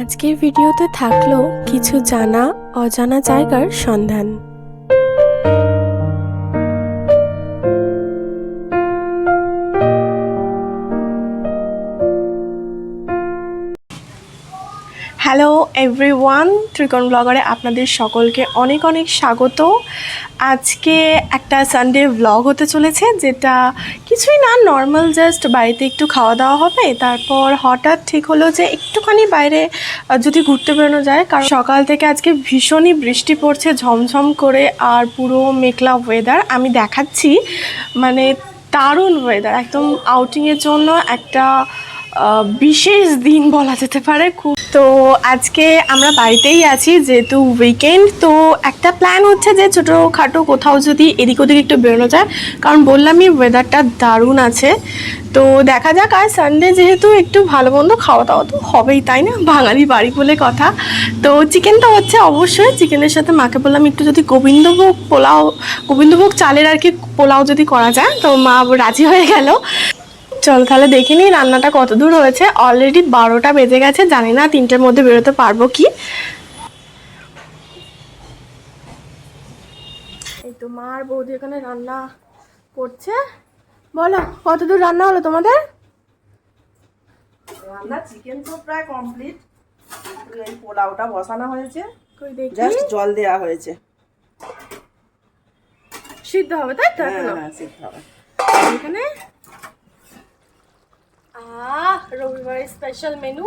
আজকের ভিডিওতে থাকলো কিছু জানা অজানা জায়গার সন্ধান। হ্যালো এভরিওয়ান, ত্রিকোণ ব্লগারে আপনাদের সকলকে অনেক অনেক স্বাগত। আজকে একটা সানডে ব্লগ হতে চলেছে, যেটা কিছুই না, নর্মাল জাস্ট বাড়িতে একটু খাওয়া দাওয়া হবে। তারপর হঠাৎ ঠিক হলো যে একটুখানি বাইরে যদি ঘুরতে বেরোনো যায়, কারণ সকাল থেকে আজকে ভীষণই বৃষ্টি পড়ছে ঝমঝম করে, আর পুরো মেঘলা ওয়েদার। আমি দেখাচ্ছি, মানে দারুণ ওয়েদার, একদম আউটিংয়ের জন্য একটা বিশেষ দিন বলা যেতে পারে। খুব তো আজকে আমরা বাড়িতেই আছি, যেহেতু উইকেন্ড। তো একটা প্ল্যান হচ্ছে যে ছোটোখাটো কোথাও যদি এদিক ওদিক একটু বেরোনো যায়, কারণ বললামই ওয়েদারটা দারুণ আছে। তো দেখা যাক, আর সানডে যেহেতু একটু ভালো মন্দ খাওয়া দাওয়া তো হবেই, তাই না, বাঙালি বাড়ি বলে কথা। তো চিকেন তো হচ্ছে অবশ্যই, চিকেনের সাথে মাকে বললাম একটু যদি গোবিন্দভোগ চালের আর কি পোলাও যদি করা যায়, তো মা রাজি হয়ে গেল। চল তাহলে দেখে নিই রান্নাটা কত দূর হয়েছে। অলরেডি 12টা বেজে গেছে, জানি না 3টের মধ্যে বেরোতে পারবো কি। এই তো মা আর বৌদি এখানে রান্না করছে। বলো কত দূর রান্না হলো তোমাদের? রান্না চিকেন তো প্রায় কমপ্লিট, এই পোলাওটা বসানো হয়েছে, কই দেখি, জাস্ট জল দেওয়া হয়েছে। সিদ্ধ হবে তাই তো? হ্যাঁ সিদ্ধ হবে। এখানে রবিবারের স্পেশাল মেনু।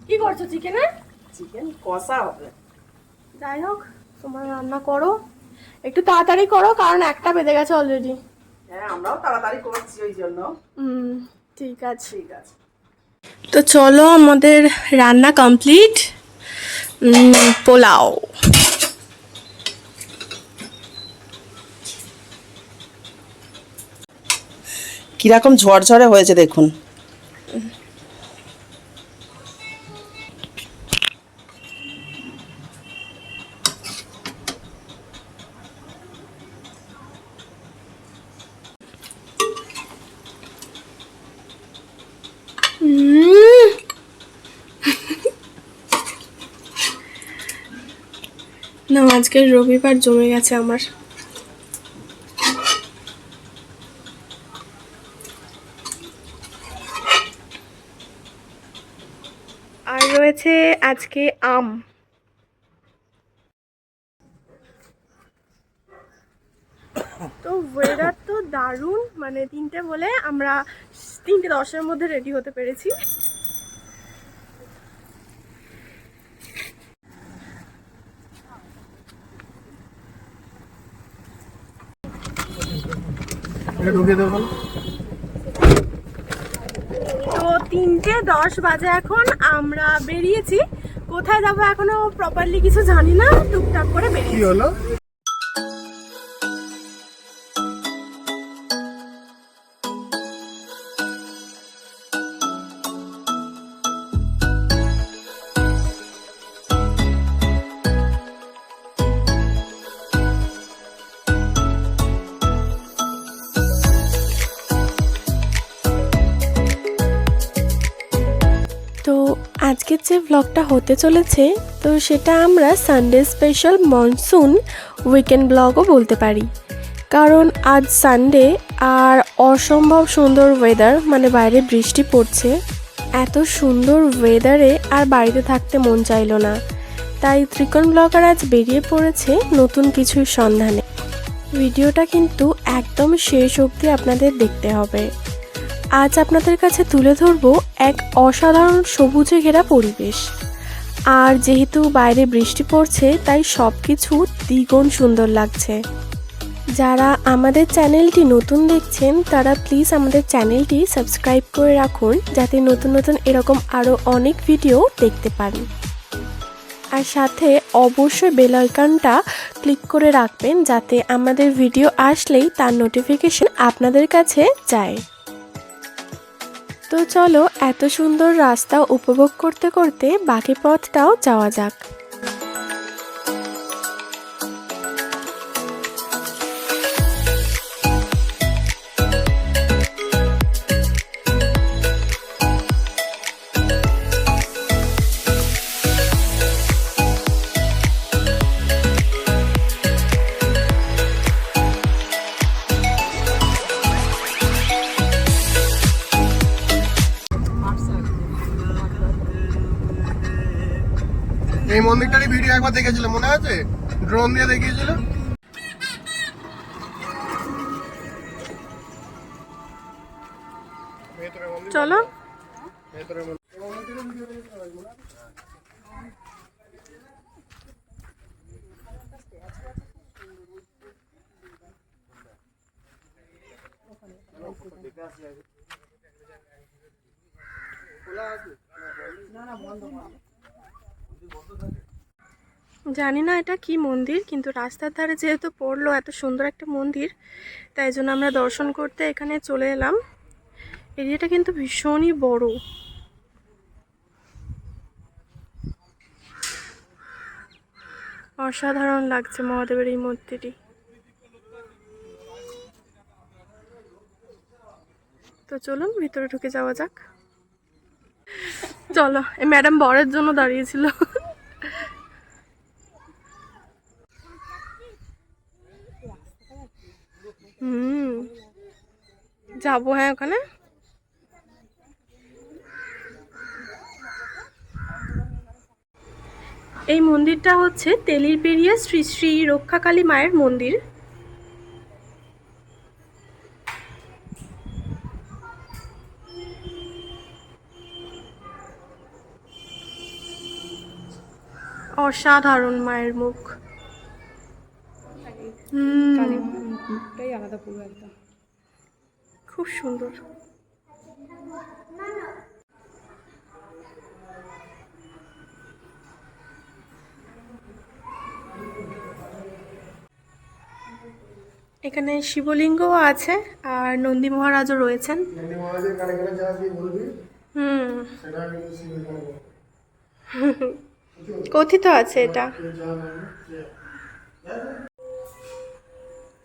কি করছো চিকেনের? চিকেন কষা হবে। যাই হোক, তোমার রান্না করো, একটু তাড়াতাড়ি করো, কারণ 1টা বেজে গেছে অলরেডি। হ্যাঁ আমরাও তাড়াতাড়ি করছি ওই জন্য। ঠিক আছে। ঠিক আছে, তো চলো, আমাদের রান্না কমপ্লিট। পোলাও। কিরকম ঝরঝরে হয়েছে দেখুন। না, আজকের রবিবার জমে গেছে আমার। আর রয়েছে আজকে আম। তো ওয়েদার তো দারুণ, মানে 3টে বলে আমরা 3:10-এর মধ্যে রেডি হতে পেরেছি। তো 3:10 বাজে এখন, আমরা বেরিয়েছি। কোথায় যাবো এখনো প্রপারলি কিছু জানি না, টুকটাক করে বেরিয়েছি। হলো তো আজকের যে ব্লগটা হতে চলেছে, তো সেটা আমরা সানডে স্পেশাল মনসুন উইকেন্ড ব্লগও বলতে পারি। কারণ আজ সানডে আর অসম্ভব সুন্দর ওয়েদার, মানে বাইরে বৃষ্টি পড়ছে। এত সুন্দর ওয়েদারে আর বাড়িতে থাকতে মন চাইলো না, তাই ত্রিকোণ ব্লগার আজ বেরিয়ে পড়েছে নতুন কিছুর সন্ধানে। ভিডিওটা কিন্তু একদম শেষ অবধি আপনাদের দেখতে হবে। আজ আপনাদের কাছে তুলে ধরবো এক অসাধারণ সবুজে ঘেরা পরিবেশ। আর যেহেতু বাইরে বৃষ্টি পড়ছে, তাই সব কিছু দ্বিগুণ সুন্দর লাগছে। যারা আমাদের চ্যানেলটি নতুন দেখছেন, তারা প্লিজ আমাদের চ্যানেলটি সাবস্ক্রাইব করে রাখুন, যাতে নতুন নতুন এরকম আরও অনেক ভিডিও দেখতে পারেন। আর সাথে অবশ্যই বেল আইকনটা ক্লিক করে রাখবেন, যাতে আমাদের ভিডিও আসলেই তার নোটিফিকেশন আপনাদের কাছে যায়। তো চলো, এত সুন্দর রাস্তা উপভোগ করতে করতে বাকি পথটাও যাওয়া যাক। এই মন্দিরটারই ভিডিও একবার দেখেছিল, মনে আছে? ড্রোন দিয়ে দেখিয়েছিল। চলো। জানি না এটা কি মন্দির, কিন্তু রাস্তার ধারে যেহেতু পড়লো এত সুন্দর একটা মন্দির, তাই জন্য আমরা দর্শন করতে এখানে চলে এলাম। এরিয়াটা কিন্তু ভীষণই বড়। অসাধারণ লাগছে মহাদেবের এই মূর্তিটি। তো চলুন ভিতরে ঢুকে যাওয়া যাক। চলো, এই ম্যাডাম বরের জন্য দাঁড়িয়েছিল। যাবো, হ্যাঁ ওখানে। এই মন্দিরটা হচ্ছে তেলিরপেরিয়া শ্রী শ্রী রক্ষাকালী মায়ের মন্দির। অসাধারণ মায়ের মুখ। আলাদা পুরো একদম খুব সুন্দর। এখানে শিবলিঙ্গও আছে আর নন্দী মহারাজও রয়েছেন। কথিত আছে এটা।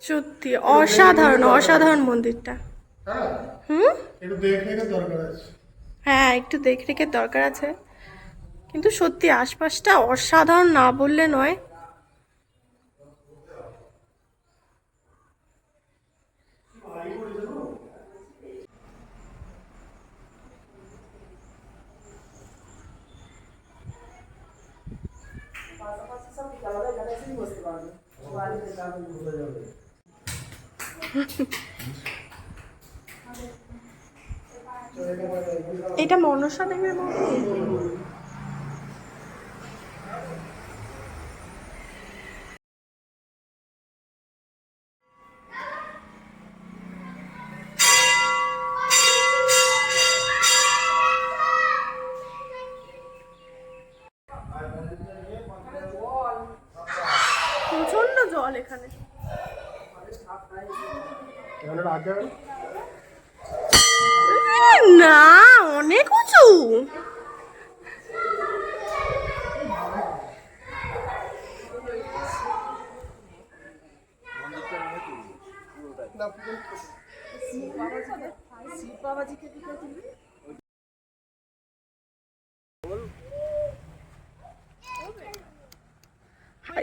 সত্যি অসাধারণ অসাধারণ মন্দিরটা। হ্যাঁ, একটু দেখরেখের দরকার আছে, কিন্তু সত্যি আশপাশটা অসাধারণ না বললে নয়। এটা মনসা দেবীর মন্দির। প্রচন্ড জল এখানে। না, অনেক উঁচু।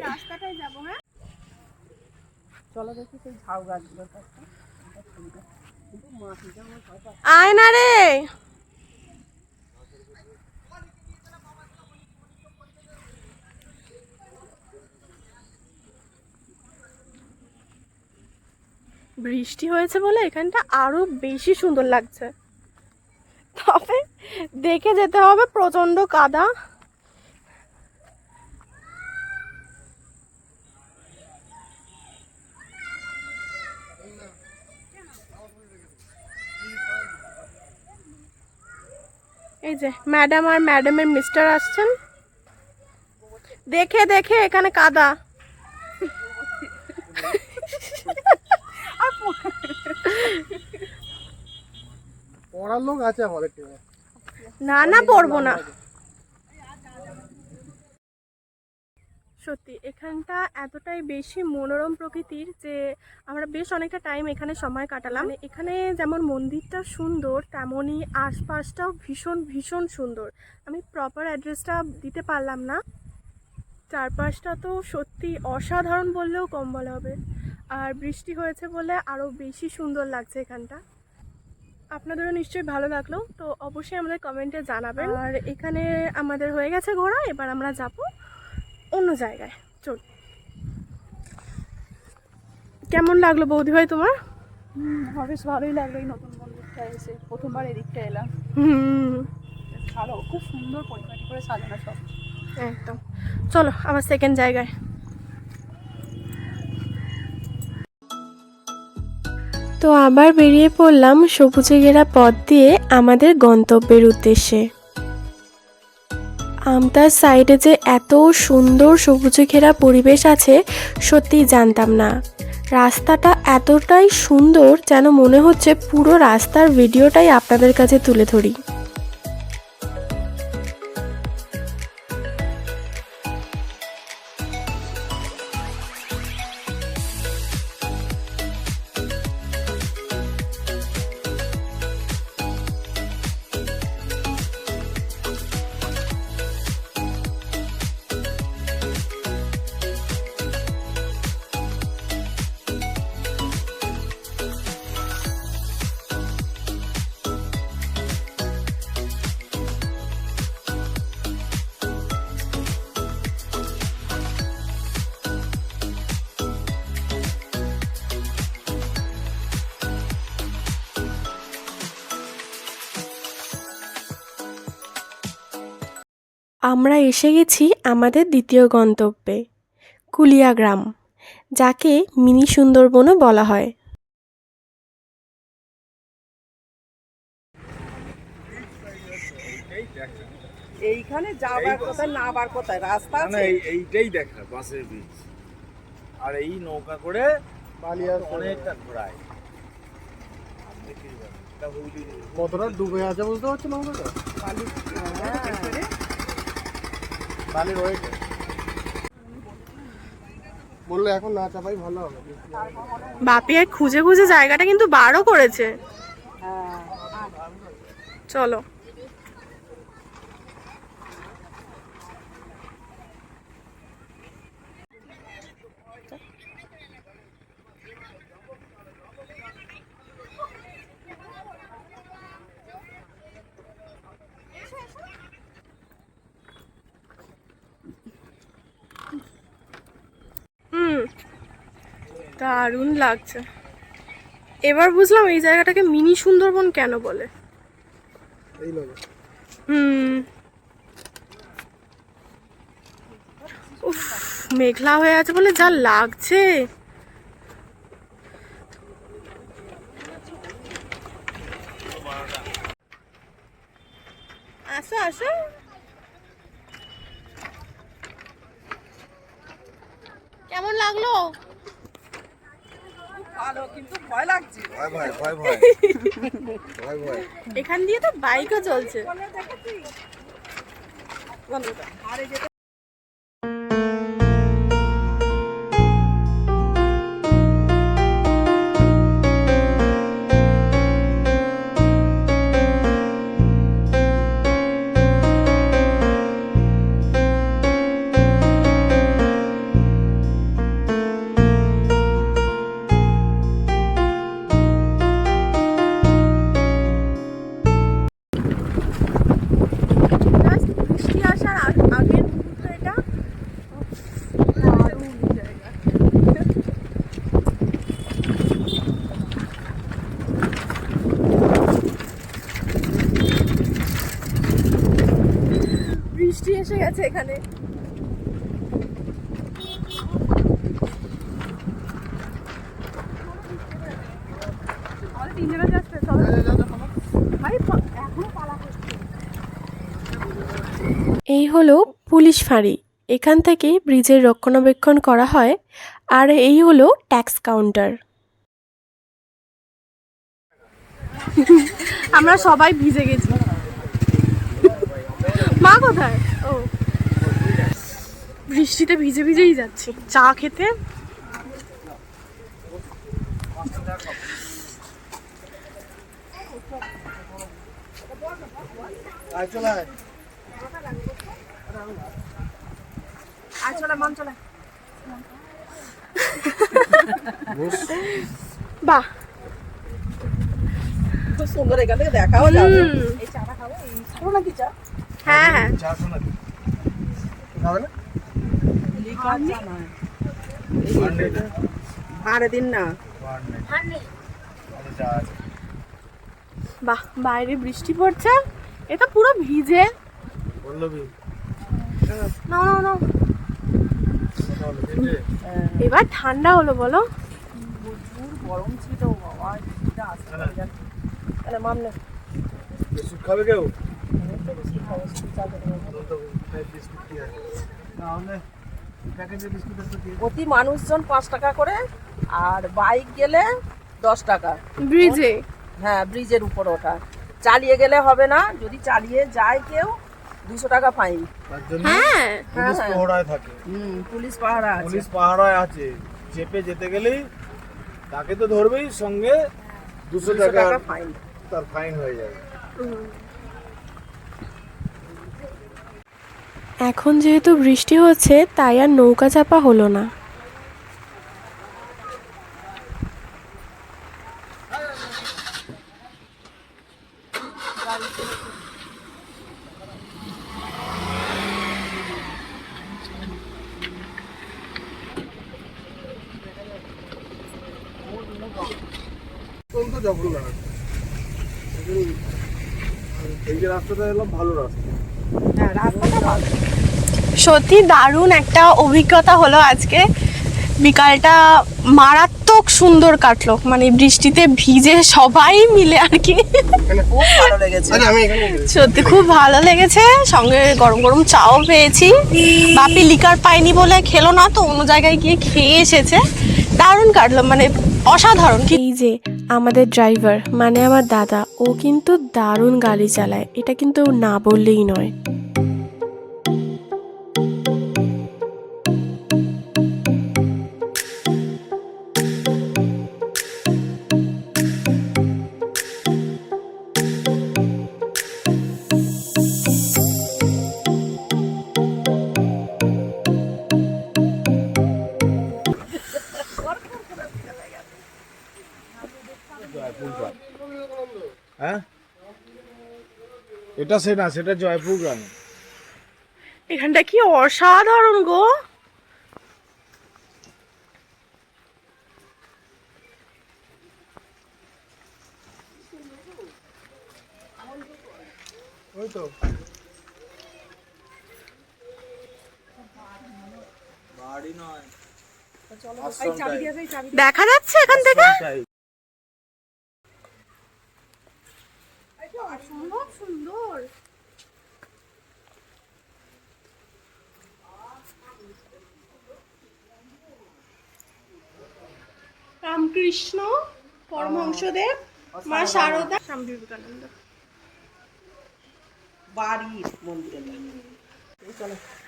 রাস্তাটায় যাবো। হ্যাঁ চলো দেখি সেই ঝাউ গাছগুলোর কাছে। আয় না রে। বৃষ্টি হয়েছে বলে এখানটা আরো বেশি সুন্দর লাগছে, তবে দেখে যেতে হবে, প্রচন্ড কাদা। এই যে ম্যাডাম আর ম্যাডামের মিস্টার আসছেন। দেখে দেখে এখানে কাদা। পড়ার লোক আছে আমাদের টিমে। না না, পড়বো না। সত্যি এখানটা এতটাই বেশি মনোরম প্রকৃতির যে আমরা বেশ অনেকটা টাইম এখানে সময় কাটালাম। এখানে যেমন মন্দিরটা সুন্দর, তেমনই আশপাশটাও ভীষণ ভীষণ সুন্দর। আমি প্রপার অ্যাড্রেসটা দিতে পারলাম না। চারপাশটা তো সত্যি অসাধারণ বললেও কম বলা হবে, আর বৃষ্টি হয়েছে বলে আরও বেশি সুন্দর লাগছে এখানটা। আপনাদেরও নিশ্চয়ই ভালো লাগলো, তো অবশ্যই আমাদের কমেন্টে জানাবেন। আর এখানে আমাদের হয়ে গেছে ঘোরা, এবার আমরা যাব অন্য জায়গায়। চল। কেমন লাগলো বৌদি ভাই তোমার? বেশ ভালোই লাগলো এই নতুন মন্দিরটা এসে, প্রথমবার এদিকটা এলাম। বেশ ভালো, খুব সুন্দর পরিপাটি করে সাজানো সব। একদম। চলো আবার সেকেন্ড জায়গায়। তো আবার বেরিয়ে পড়লাম সবুজে ঘেরা পথ দিয়ে আমাদের গন্তব্যের উদ্দেশ্যে। আমতার সাইডে যে এত সুন্দর সবুজে ঘেরা পরিবেশ আছে সত্যিই জানতাম না। রাস্তাটা এতটাই সুন্দর যেন মনে হচ্ছে পুরো রাস্তার ভিডিওটাই আপনাদের কাছে তুলে ধরি। আমরা এসে গেছি আমাদের দ্বিতীয় গন্তব্যে, কুলিয়াগ্রাম, যাকে মিনি সুন্দরবনও বলা হয়। এইখানে যাবার কোথায় না আবার কোথায় রাস্তা না, আছে? এইটাই দেখা বাসের ব্রিজ, আর এই নৌকা করে অনেকটা ঘোরায়। কতটা ডুবে আছে বুঝতে পারছো না? বালি রয়েছে, বললে এখন না চাপাই ভালো হবে। বাপি এক খুঁজে খুঁজে জায়গাটা কিন্তু বারও করেছে। চলো। দারুণ লাগছে। এবার বুঝলাম এই জায়গাটাকে মিনি সুন্দরবন কেন বলে। এই লাগে উফ, মেঘলা হয়ে আছে বলে যা লাগছে। আসো আসো। কেমন লাগলো? ভালো, কিন্তু ভয় লাগছে। ভয় ভয় ভয় ভয় ভয় ভয়। এখান দিয়ে তো বাইকও চলছে। আরে যেটা বৃষ্টি আসার আগের মুহূর্ত এটা। দারুণ জায়গা। বৃষ্টি এসে গেছে এখানে। তিনজনে যাচ্ছে, চলো। ভাই এখনো পালা করছে। এই হলো পুলিশ ফাঁড়ি। এখান থেকে ব্রিজের রক্ষণাবেক্ষণ করা হয়। আর এই হলো ট্যাক্স কাউন্টার। আমরা সবাই ভিজে গেছি। মা কোথায়? ও, বৃষ্টিতে ভিজে ভিজেই যাচ্ছি চা খেতে। আয় চলে আয়। আয় চলে মন চলে। বাহ, খুব সুন্দর, এখান থেকে দেখাও যাবে। এই চাটা খাবো, এই খাবো নাকি চা? হ্যাঁ হ্যাঁ। চা শোনা খাবে না? ভাড়ে দিন না। বাহ, বাইরে বৃষ্টি পড়ছে, এটা পুরো ভিজে। নাও নাও নাও, এবার ঠান্ডা হলো বলো। প্রচুর গরম ছিল বাবা, বৃষ্টিটা আসতে পারে না। তাহলে মামলে বিস্কুট খাবে কেউ? প্রতি মানুষজন 5 টাকা করে, আর বাইক গেলে 10 টাকা। ব্রিজে? হ্যাঁ, ব্রিজের উপর ওটা। চালিয়ে গেলে হবে না, যদি চালিয়ে যায় কেউ 200 টাকা ফাইন। তার জন্য হ্যাঁ পুলিশ পাহারায় থাকে। পুলিশ পাহারা আছে। পুলিশ পাহারায় আছে, চেপে যেতে গেলেই তাকে তো ধরবেই, সঙ্গে 200 টাকা ফাইন। তার ফাইন হয়ে যাবে। এখন যেহেতু বৃষ্টি হচ্ছে তাই আর নৌকা চাপা হলো না। তো যখন না এই যে রাস্তাটা এলাম, ভালো রাস্তা। হ্যাঁ, রাস্তাটা ভালো। সত্যি দারুণ একটা অভিজ্ঞতা হলো আজকে। বিকালটা মারাত্মক সুন্দর কাটলো, মানে বৃষ্টিতে ভিজে সবাই মিলে আর কি। খুব ভালো লেগেছে। আচ্ছা আমি এখানে সত্যি খুব ভালো লেগেছে, সঙ্গে গরম গরম চাও পেয়েছি। বাপি লিকার পাইনি বলে খেলো না, তো অন্য জায়গায় গিয়ে খেয়ে এসেছে। দারুণ কাটলো, মানে অসাধারণ। এই যে আমাদের ড্রাইভার মানে আমার দাদা, ও কিন্তু দারুণ গাড়ি চালায়, এটা কিন্তু না বললেই নয়। হ্যাঁ, এটা সেটা জয়পুর গ্রামে। এখানটা কি অসাধারণ গো। ওই তো বাড়ি নয়, দেখা যাচ্ছে এখান থেকে। অসম্ভব সুন্দর। রামকৃষ্ণ পরমহংসদেব, মা শারদা, স্বামী বিবেকানন্দ। বাড়ির মন্দিরে।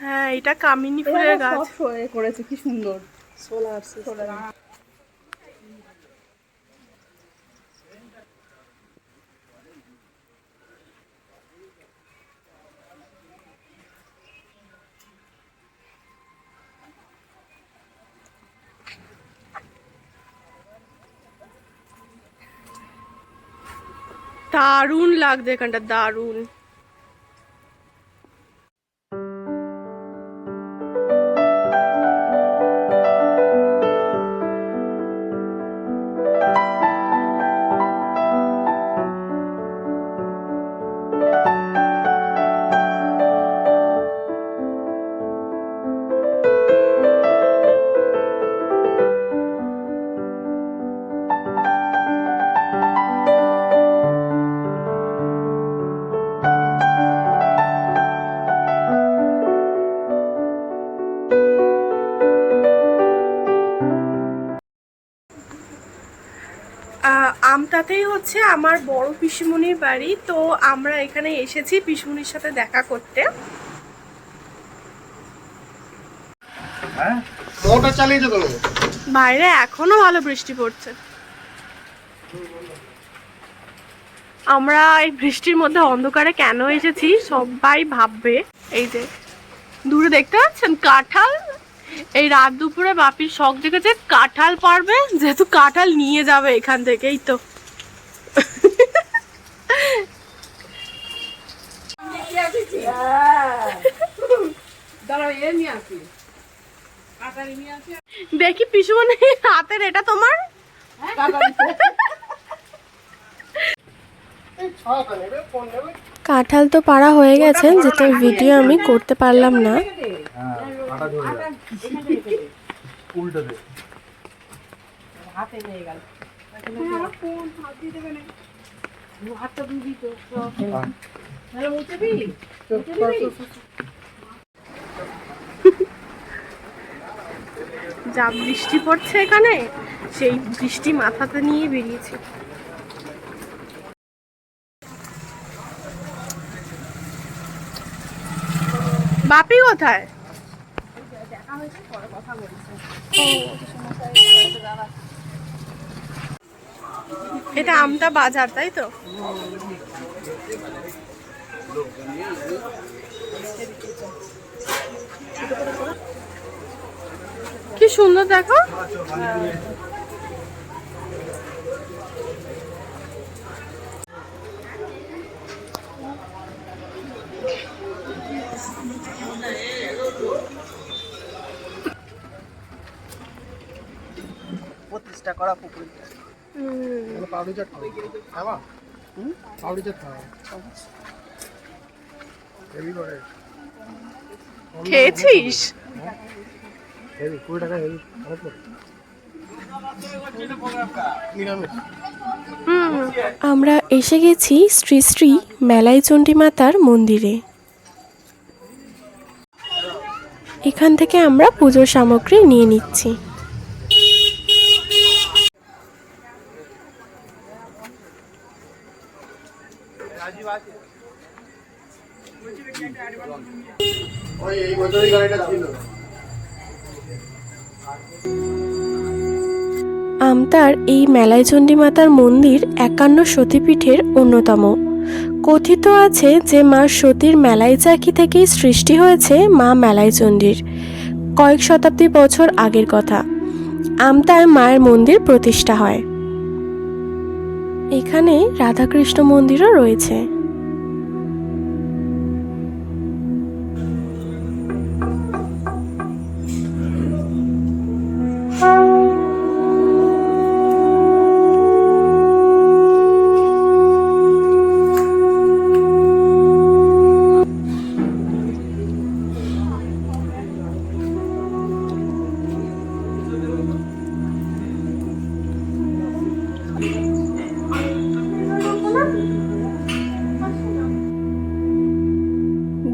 হ্যাঁ, এটা কামিনী ফুলের গাছ। সব করেছে, কি সুন্দর। Solar solar. দারুণ লাগছে এখানটা, দারুণ। আমতাতেই হচ্ছে আমার বড় পিসিমণির বাড়ি, তো আমরা এখানে এসেছি পিসিমণির সাথে দেখা করতে। হ্যাঁ, মোটর চালিয়েছো তুমি? বাইরে এখনো ভালো বৃষ্টি পড়ছে। আমরা এই বৃষ্টির মধ্যে অন্ধকারে কেন এসেছি সবাই ভাববে। এই যে দূরে দেখতে পাচ্ছেন কাঁঠাল, এই রাত দুপুরে বাপির শখ দেখেছে কাঁঠাল পারবে, যেহেতু কাঁঠাল নিয়ে যাবে এখান থেকেই। তো দাঁড়াও, এ নিয়ে আসি। দেখি পিছনে হাতের এটা তোমার? কাঁঠাল তো পাড়া হয়ে গেছে, যেটা ভিডিও আমি করতে পারলাম না। যা বৃষ্টি পড়ছে এখানে, সেই বৃষ্টি মাথাতে নিয়ে বেরিয়েছে। বাপি কোথায়? এটা আমটা বাজার, তাই তো? কি সুন্দর দেখো। প্রতিষ্ঠা করা পুকুর। পাউডার চাট খাওয়া, পাউডার চাট খাওয়া হেভি করে। খেয়েছিস? হেভি 20 টাকা হেভি অনেক করে। আমরা এসে গেছি শ্রী শ্রী মেলাই চণ্ডী মাতার মন্দিরে। এখান থেকে আমরা পুজোর সামগ্রী নিয়ে নিচ্ছি। এই বছরই গাড়িটা ছিল। আমতার এই মেলাই চণ্ডী মাতার মন্দির 51 সতীপীঠের অন্যতম। কথিত আছে যে মা সতীর মেলাই চাকি থেকেই সৃষ্টি হয়েছে মা মেলাই চণ্ডীর। কয়েক শতাব্দী বছর আগের কথা। আমতায় মায়ের মন্দির প্রতিষ্ঠা হয়। এখানে রাধাকৃষ্ণ মন্দিরও রয়েছে।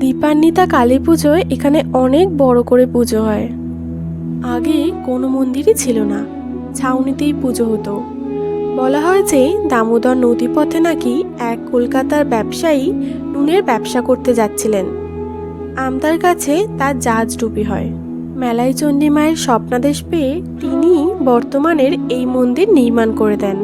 দীপান্বিতা কালী পুজোয় এখানে অনেক বড় করে পুজো হয়। আগে কোনো মন্দিরই ছিল না, ছাউনিতেই পুজো হতো। বলা হয় যে দামোদর নদীপথে নাকি এক কলকাতার ব্যবসায়ী নুনের ব্যবসা করতে যাচ্ছিলেন। আমতার কাছে তার জাহাজ ডুবি হয়। মেলাই চণ্ডী মায়ের স্বপ্নাদেশ পেয়ে তিনি বর্তমানের এই মন্দির নির্মাণ করে দেন।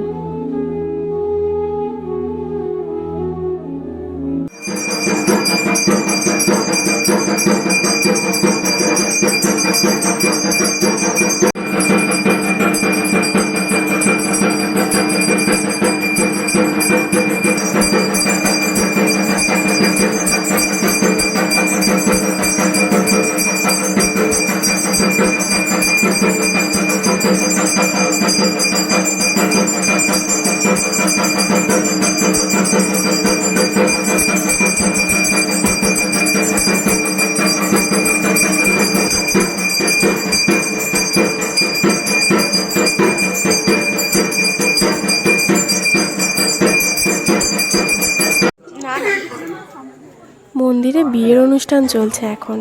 মন্দিরে বিয়ের অনুষ্ঠান চলছে এখন।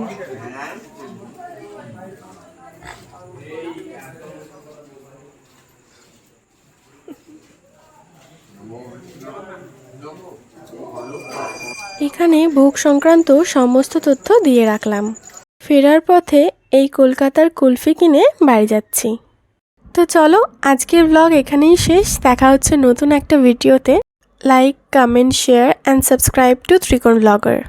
এখানে ভোগ সংক্রান্ত সমস্ত তথ্য দিয়ে রাখলাম। ফেরার পথে এই কলকাতার কুলফি কিনে বাড়ি যাচ্ছি। তো চলো, আজকের ব্লগ এখানেই শেষ। দেখা হচ্ছে নতুন একটা ভিডিওতে। Like, comment, share and subscribe to Trikon blogger.